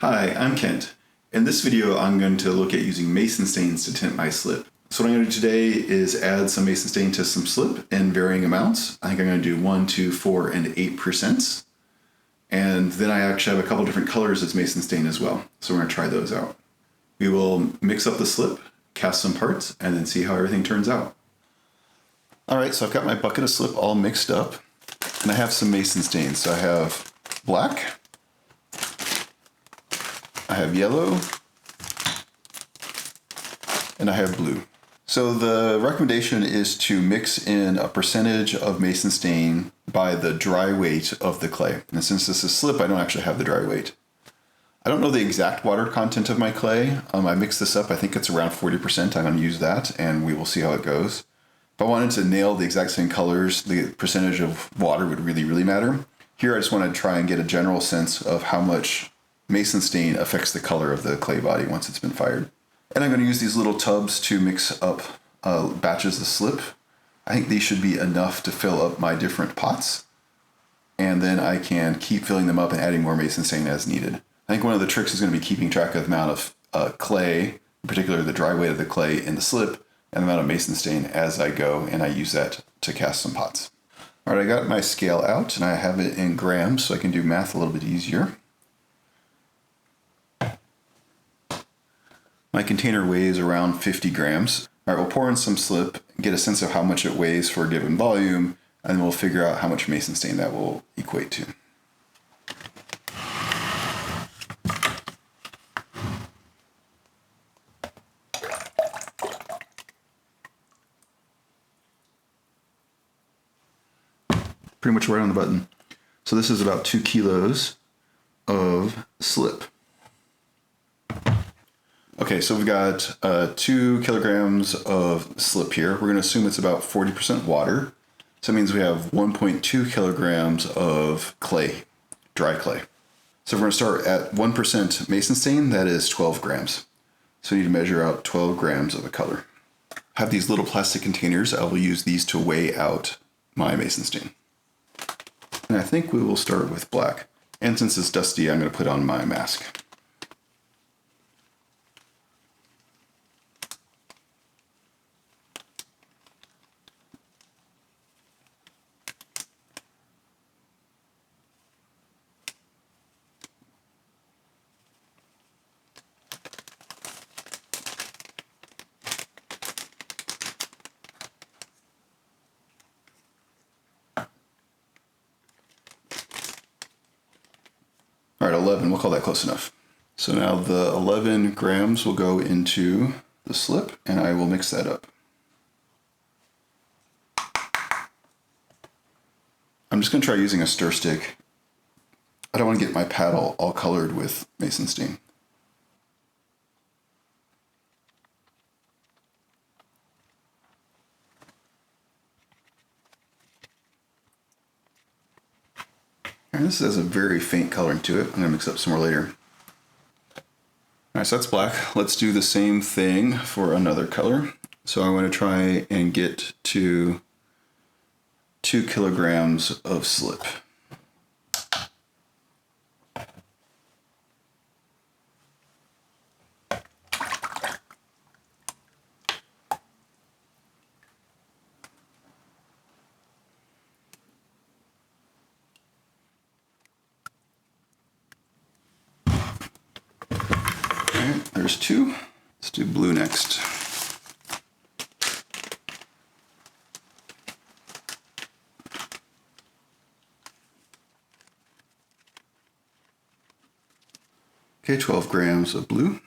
Hi, I'm Kent. In this video, I'm going to look at using mason stains to tint my slip. So what I'm going to do today is add some mason stain to some slip in varying amounts. I think I'm going to do 1, 2, 4, and 8%. And then I actually have a couple different colors as mason stain as well. So we're going to try those out. We will mix up the slip, cast some parts, and then see how everything turns out. All right, so I've got my bucket of slip all mixed up, and I have some mason stains. So I have black, I have yellow, and I have blue. So the recommendation is to mix in a percentage of mason stain by the dry weight of the clay. And since this is slip, I don't actually have the dry weight. I don't know the exact water content of my clay. I mixed this up. I think it's around 40%. I'm going to use that, and we will see how it goes. If I wanted to nail the exact same colors, the percentage of water would really matter. Here, I just want to try and get a general sense of how much mason stain affects the color of the clay body once it's been fired. And I'm going to use these little tubs to mix up batches of slip. I think these should be enough to fill up my different pots. And then I can keep filling them up and adding more mason stain as needed. I think one of the tricks is going to be keeping track of the amount of clay, in particular the dry weight of the clay in the slip, and the amount of mason stain as I go, and I use that to cast some pots. All right, I got my scale out, and I have it in grams, so I can do math a little bit easier. My container weighs around 50 grams. All right, we'll pour in some slip, get a sense of how much it weighs for a given volume, and then we'll figure out how much mason stain that will equate to. Pretty much right on the button. So this is about 2 kilos of slip. Okay, so we've got 2 kilograms of slip here. We're going to assume it's about 40% water. So that means we have 1.2 kilograms of clay, dry clay. So we're going to start at 1% mason stain, that is 12 grams. So we need to measure out 12 grams of a color. I have these little plastic containers. I will use these to weigh out my mason stain. And I think we will start with black. And since it's dusty, I'm going to put on my mask. All right, 11, we'll call that close enough. So now the 11 grams will go into the slip, and I will mix that up. I'm just going to try using a stir stick. I don't want to get my paddle all colored with mason stain. And this has a very faint coloring to it. I'm going to mix up some more later. All right, so that's black. Let's do the same thing for another color. So I want to try and get to 2 kilograms of slip. Alright, there's 2. Let's do blue next. Okay, 12 grams of blue.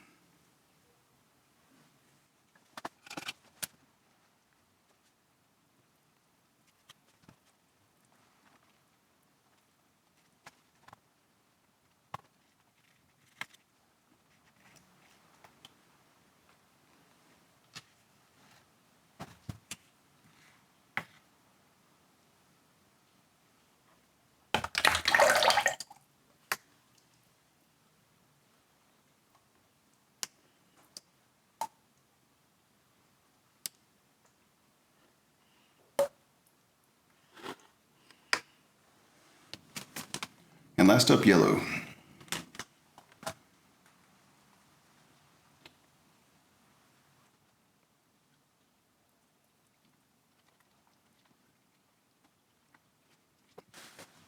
And last up, yellow.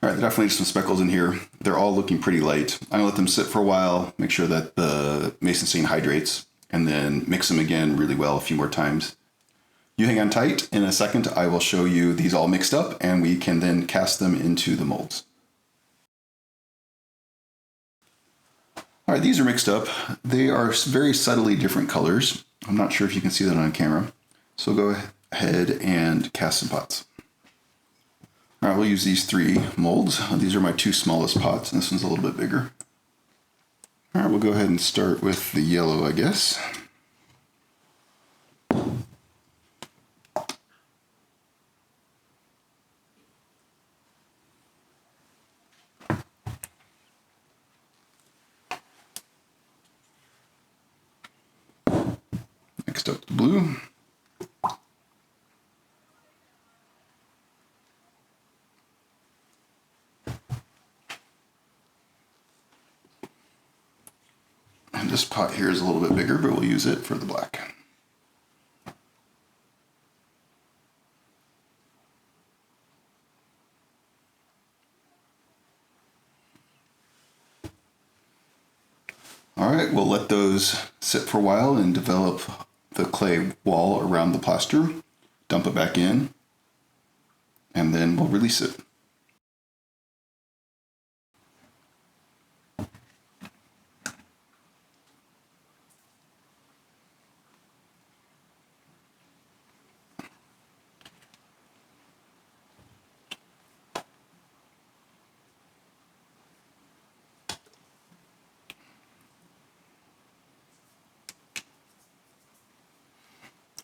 All right, there are definitely some speckles in here. They're all looking pretty light. I'm gonna let them sit for a while, make sure that the mason stain hydrates, and then mix them again really well a few more times. You hang on tight. In a second, I will show you these all mixed up, and we can then cast them into the molds. All right, these are mixed up. They are very subtly different colors. I'm not sure if you can see that on camera. So go ahead and cast some pots. All right, we'll use these 3 molds. These are my 2 smallest pots, and this one's a little bit bigger. All right, we'll go ahead and start with the yellow, I guess. Next up, the blue. And this pot here is a little bit bigger, but we'll use it for the black. All right, we'll let those sit for a while and develop the clay wall around the plaster. Dump it back in, and then we'll release it.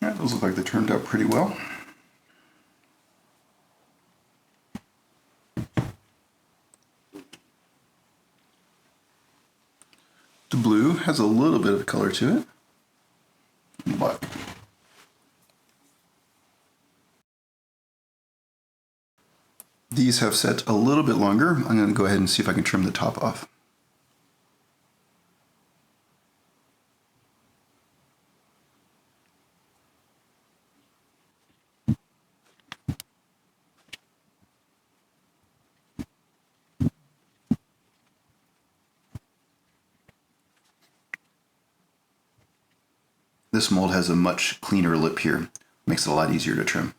All right, those look like they turned out pretty well. The blue has a little bit of color to it. And black. These have set a little bit longer. I'm going to go ahead and see if I can trim the top off. This mold has a much cleaner lip here. Makes it a lot easier to trim.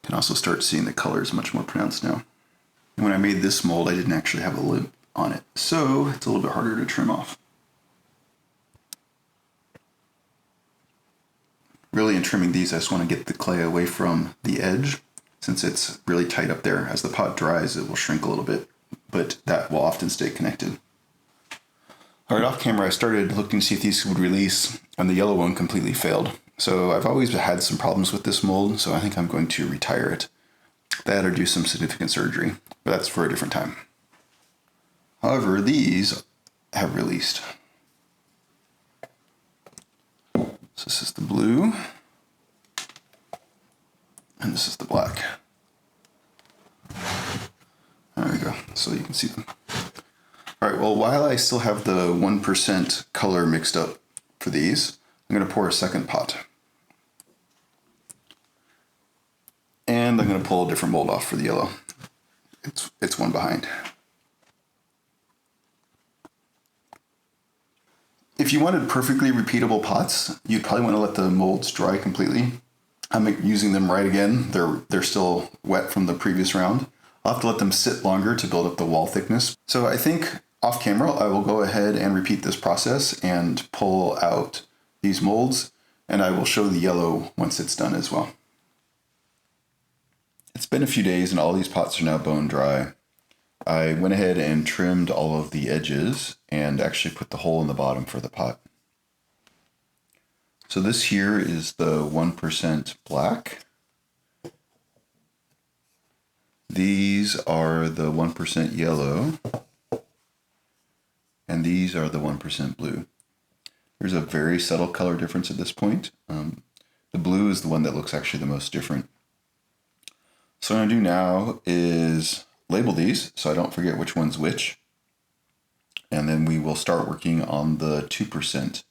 Can also start seeing the colors much more pronounced now. And when I made this mold, I didn't actually have a lip on it, so it's a little bit harder to trim off. Really, in trimming these, I just want to get the clay away from the edge, since it's really tight up there. As the pot dries, it will shrink a little bit, but that will often stay connected. All right, off camera, I started looking to see if these would release, and the yellow one completely failed. So I've always had some problems with this mold, so I think I'm going to retire it. That or do some significant surgery, but that's for a different time. However, these have released. So this is the blue, and this is the black. There we go, so you can see them. All right, well, while I still have the 1% color mixed up for these, I'm going to pour a second pot. And I'm going to pull a different mold off for the yellow. It's one behind. If you wanted perfectly repeatable pots, you'd probably want to let the molds dry completely. I'm using them right again. They're still wet from the previous round. I'll have to let them sit longer to build up the wall thickness. So I think off camera, I will go ahead and repeat this process and pull out these molds, and I will show the yellow once it's done as well. It's been a few days and all these pots are now bone dry. I went ahead and trimmed all of the edges and actually put the hole in the bottom for the pot. So this here is the 1% black. These are the 1% yellow. And these are the 1% blue. There's a very subtle color difference at this point. The blue is the one that looks actually the most different. So what I'm going to do now is label these so I don't forget which one's which. And then we will start working on the 2%.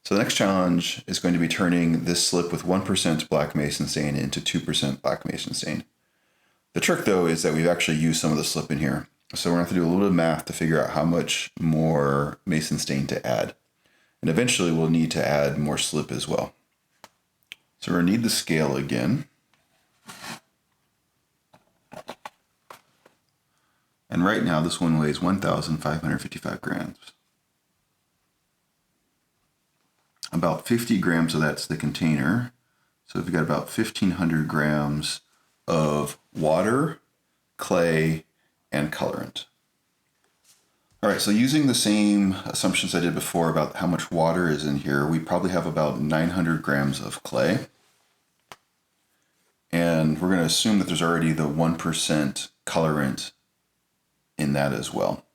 So the next challenge is going to be turning this slip with 1% black mason stain into 2% black mason stain. The trick though is that we've actually used some of the slip in here. So we're going to have to do a little bit of math to figure out how much more mason stain to add. And eventually we'll need to add more slip as well. So we're going to need the scale again. And right now this one weighs 1,555 grams. About 50 grams of that's the container. So we've got about 1,500 grams of water, clay, and colorant. All right, so using the same assumptions I did before about how much water is in here, we probably have about 900 grams of clay. And we're going to assume that there's already the 1% colorant in that as well.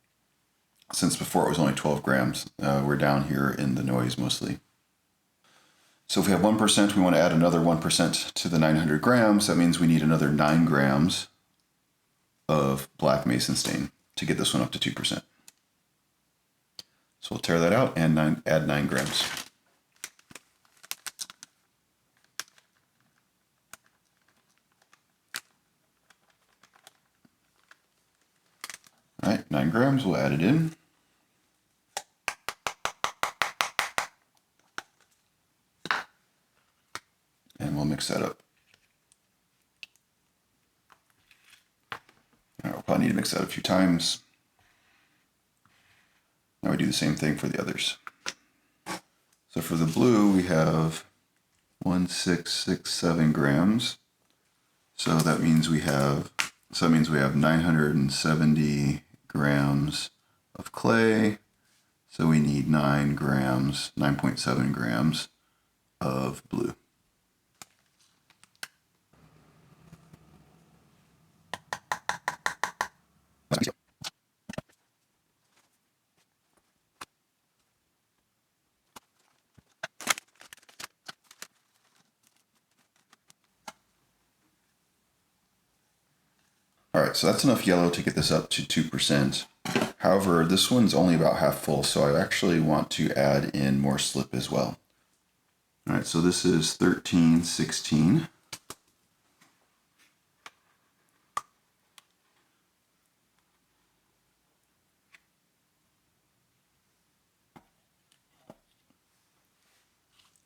Since before it was only 12 grams, we're down here in the noise mostly. So if we have 1%, we want to add another 1% to the 900 grams. That means we need another 9 grams of black mason stain to get this one up to 2%. So we'll tear that out and add 9 grams. All right, 9 grams, we'll add it in. And we'll mix that up. All right, we'll probably need to mix that a few times. Now we do the same thing for the others. So for the blue, we have 1,667 grams. So that means we have 970 grams of clay. So we need 9 grams, 9.7 grams of blue. All right, so that's enough yellow to get this up to 2%. However, this one's only about half full, so I actually want to add in more slip as well. All right, so this is 1316.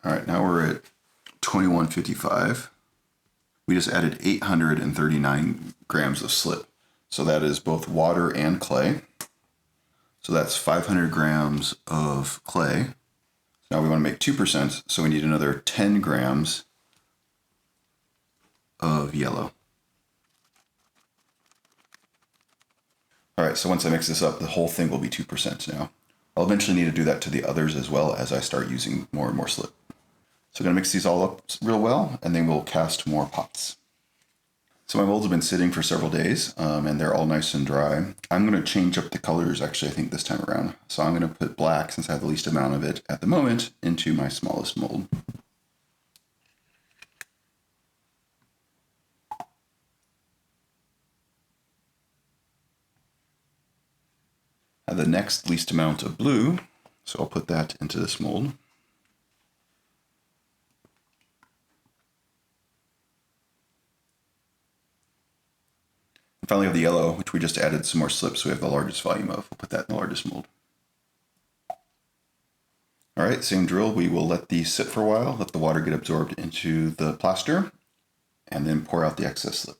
All right, now we're at 2155. We just added 839 grams of slip. So that is both water and clay. So that's 500 grams of clay. Now we want to make 2%, so we need another 10 grams of yellow. All right, so once I mix this up, the whole thing will be 2% now. I'll eventually need to do that to the others as well as I start using more and more slip. So I'm going to mix these all up real well, and then we'll cast more pots. So my molds have been sitting for several days, and they're all nice and dry. I'm going to change up the colors, actually, I think this time around. So I'm going to put black, since I have the least amount of it at the moment, into my smallest mold. Now the next least amount of blue, so I'll put that into this mold. Finally, we have the yellow, which we just added some more slip, so we have the largest volume of. We'll put that in the largest mold. All right, same drill. We will let these sit for a while, let the water get absorbed into the plaster, and then pour out the excess slip.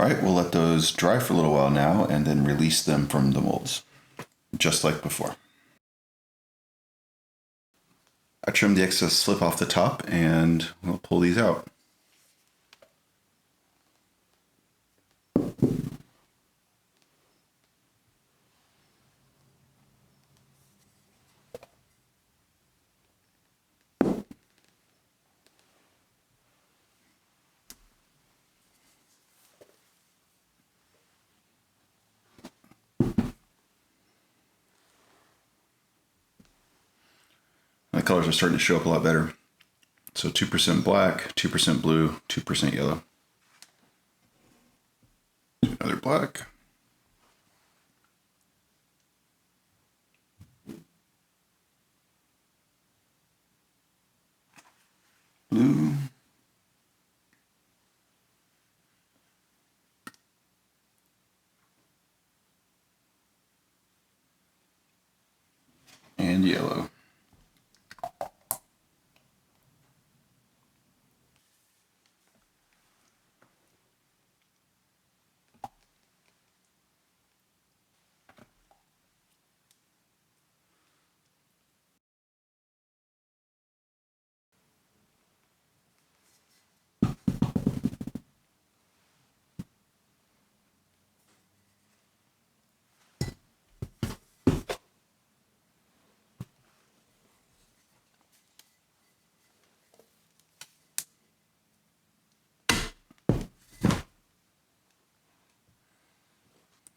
All right, we'll let those dry for a little while now and then release them from the molds, just like before. I trimmed the excess slip off the top and we'll pull these out. The colors are starting to show up a lot better. So 2% black, 2% blue, 2% yellow. Another black. Blue. And yellow.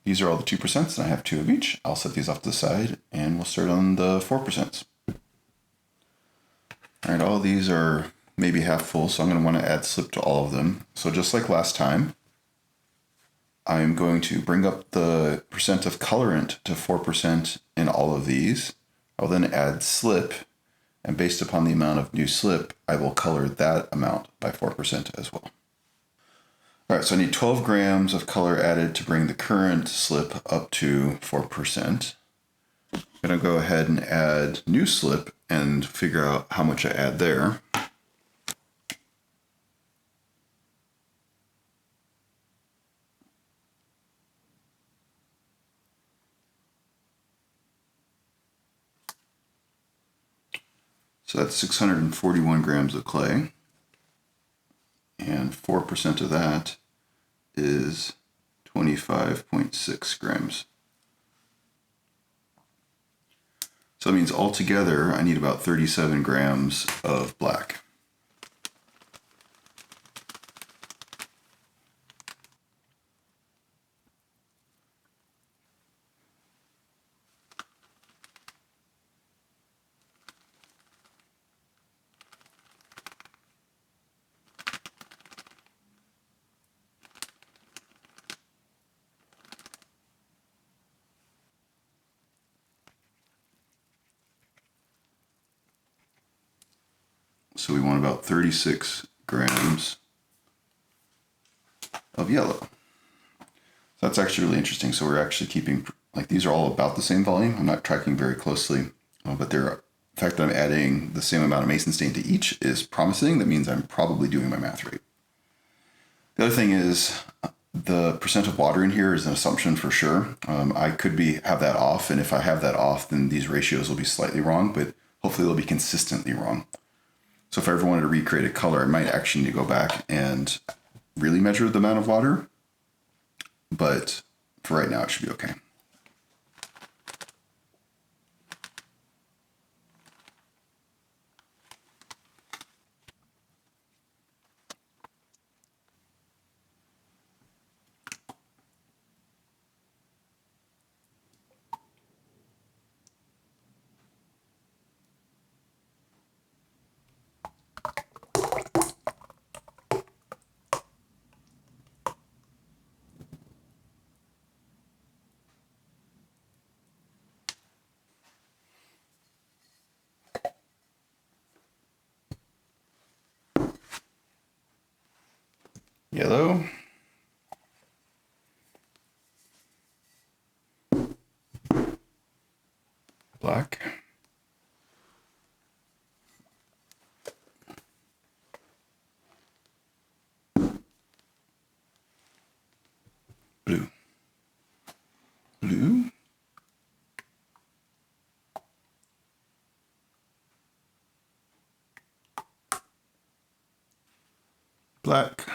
These are all the 2%, and I have 2 of each. I'll set these off to the side, and we'll start on the 4%. All right, all of these are maybe half full, so I'm going to want to add slip to all of them. So just like last time, I'm going to bring up the percent of colorant to 4% in all of these. I'll then add slip, and based upon the amount of new slip, I will color that amount by 4% as well. All right, so I need 12 grams of color added to bring the current slip up to 4%. I'm going to go ahead and add new slip and figure out how much I add there. So that's 641 grams of clay, and 4% of that is 25.6 grams. So that means altogether I need about 37 grams of black. So we want about 36 grams of yellow. So that's actually really interesting. So we're actually keeping, like, these are all about the same volume. I'm not tracking very closely, but the fact that I'm adding the same amount of mason stain to each is promising. That means I'm probably doing my math right. The other thing is the percent of water in here is an assumption for sure. I could have that off, and if I have that off, then these ratios will be slightly wrong, but hopefully they'll be consistently wrong. So if I ever wanted to recreate a color, I might actually need to go back and really measure the amount of water. But for right now, it should be okay. Yellow. Black. Blue. Blue. Black.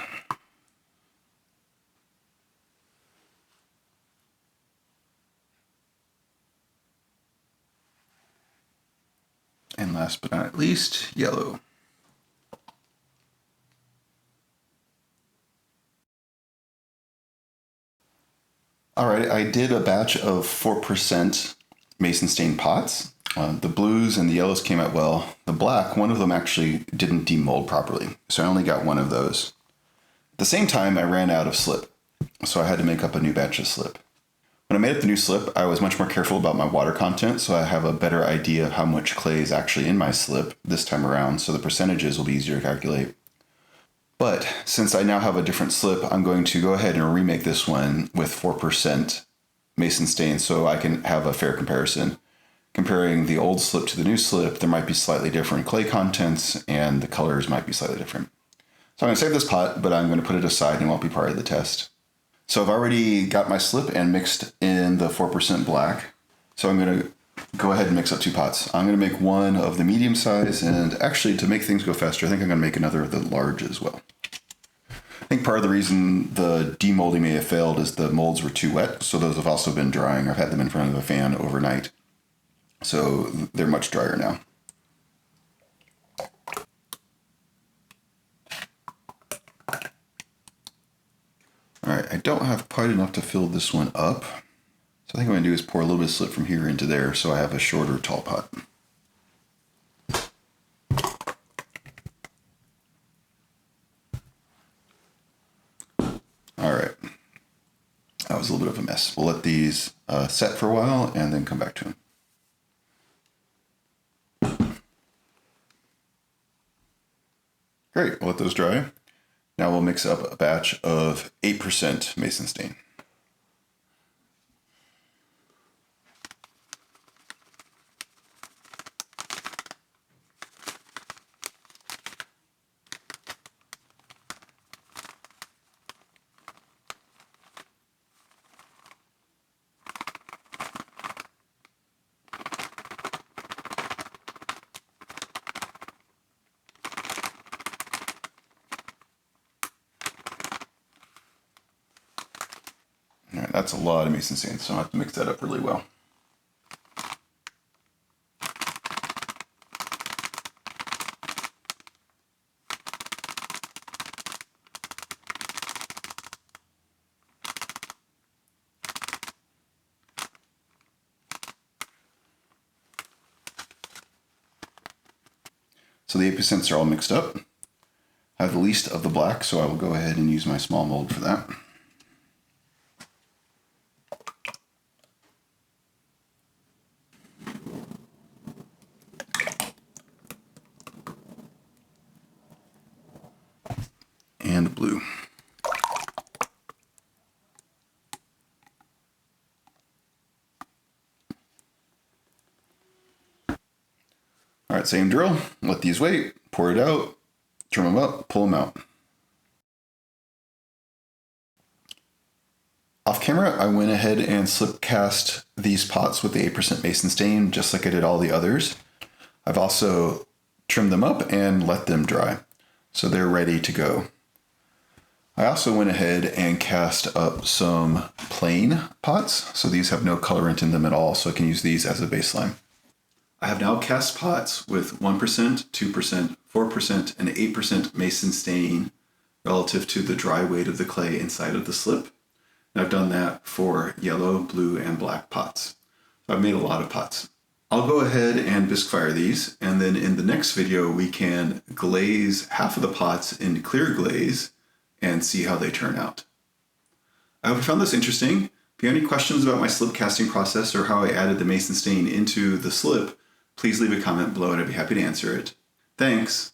And last but not least, yellow. All right, I did a batch of 4% mason stain pots. The blues and the yellows came out well. The black, one of them actually didn't demold properly, so I only got one of those. At the same time, I ran out of slip, so I had to make up a new batch of slip. When I made up the new slip, I was much more careful about my water content, so I have a better idea of how much clay is actually in my slip this time around, so the percentages will be easier to calculate. But since I now have a different slip, I'm going to go ahead and remake this one with 4% mason stain so I can have a fair comparison. Comparing the old slip to the new slip, there might be slightly different clay contents and the colors might be slightly different. So I'm going to save this pot, but I'm going to put it aside and it won't be part of the test. So I've already got my slip and mixed in the 4% black. So I'm going to go ahead and mix up 2 pots. I'm going to make one of the medium size, and actually to make things go faster, I think I'm going to make another of the large as well. I think part of the reason the demolding may have failed is the molds were too wet, so those have also been drying. I've had them in front of a fan overnight, so they're much drier now. All right, I don't have quite enough to fill this one up, so I think what I'm going to do is pour a little bit of slip from here into there so I have a shorter tall pot. All right, that was a little bit of a mess. We'll let these set for a while and then come back to them. Great, we'll let those dry. Now we'll mix up a batch of 8% mason stain. All right, that's a lot of mason stain, so I'll have to mix that up really well. So the 8% are all mixed up. I have the least of the black, so I will go ahead and use my small mold for that. And blue. All right, same drill. Let these wait, pour it out, trim them up, pull them out. Off camera, I went ahead and slip cast these pots with the 8% mason stain, just like I did all the others. I've also trimmed them up and let them dry, so they're ready to go. I also went ahead and cast up some plain pots, so these have no colorant in them at all, so I can use these as a baseline. I have now cast pots with 1%, 2%, 4%, and 8% mason stain relative to the dry weight of the clay inside of the slip. And I've done that for yellow, blue, and black pots. So I've made a lot of pots. I'll go ahead and bisque fire these, and then in the next video we can glaze half of the pots in clear glaze and see how they turn out. I hope you found this interesting. If you have any questions about my slip casting process or how I added the mason stain into the slip, please leave a comment below and I'd be happy to answer it. Thanks!